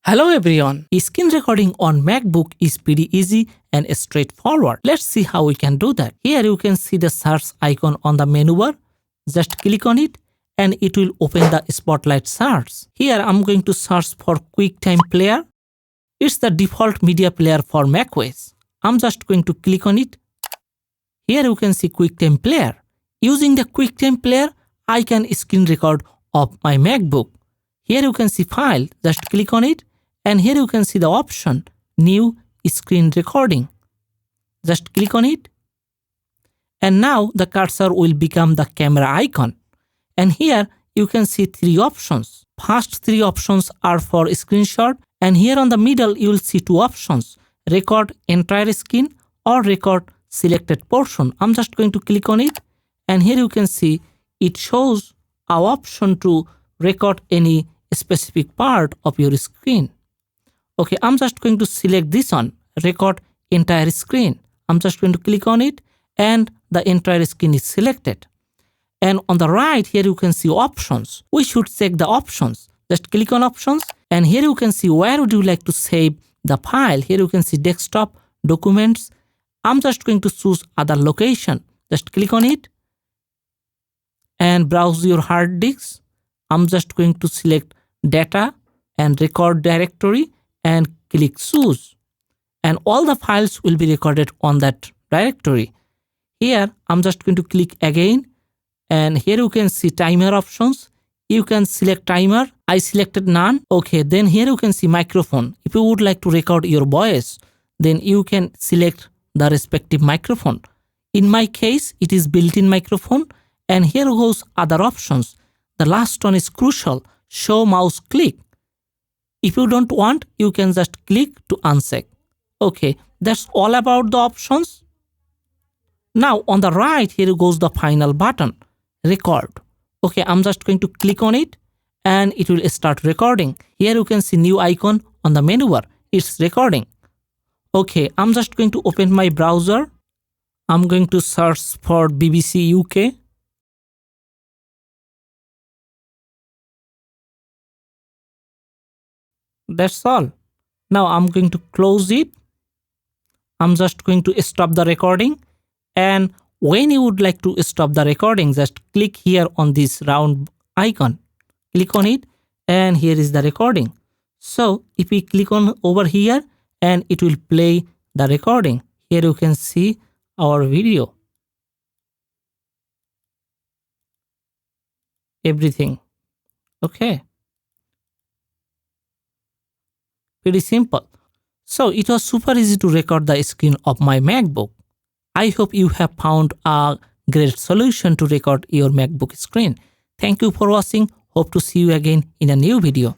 Hello everyone, screen recording on MacBook is pretty easy and straightforward. Let's see how we can do that. Here you can see the search icon on the menu bar. Just click on it and it will open the Spotlight search. Here I'm going to search for QuickTime Player. It's the default media player for macOS. I'm just going to click on it. Here you can see QuickTime Player. Using the QuickTime Player, I can screen record of my MacBook. Here you can see File. Just click on it. And here you can see the option New Screen Recording. Just click on it. And now the cursor will become the camera icon. And here you can see three options. First three options are for screenshot. And here on the middle you will see two options. Record entire screen or record selected portion. I'm just going to click on it. And here you can see it shows our option to record any specific part of your screen. Okay, I'm just going to select this one, record entire screen. I'm just going to click on it and the entire screen is selected. And on the right here you can see options. We should check the options. Just click on options and here you can see where would you like to save the file. Here you can see desktop, documents. I'm just going to choose other location. Just click on it and browse your hard disk. I'm just going to select data and record directory and click choose. And all the files will be recorded on that directory. Here, I'm just going to click again. And here you can see timer options. You can select timer. I selected none. Okay, then here you can see microphone. If you would like to record your voice, then you can select the respective microphone. In my case, it is built-in microphone. And here goes other options. The last one is crucial. Show mouse click. If you don't want, you can just click to uncheck. Okay, that's all about the options. Now on the right, here goes the final button, record. Okay, I'm just going to click on it and it will start recording. Here you can see new icon on the menu bar. It's recording. Okay, I'm just going to open my browser. I'm going to search for BBC UK. That's all. Now I'm going to close it. I'm just going to stop the recording. And when you would like to stop the recording, just click here on this round icon. Click on it and here is the recording. So if we click on over here and it will play the recording. Here you can see our video. Everything. Okay. Pretty simple. So it was super easy to record the screen of my MacBook. I hope you have found a great solution to record your MacBook screen. Thank you for watching. Hope to see you again in a new video.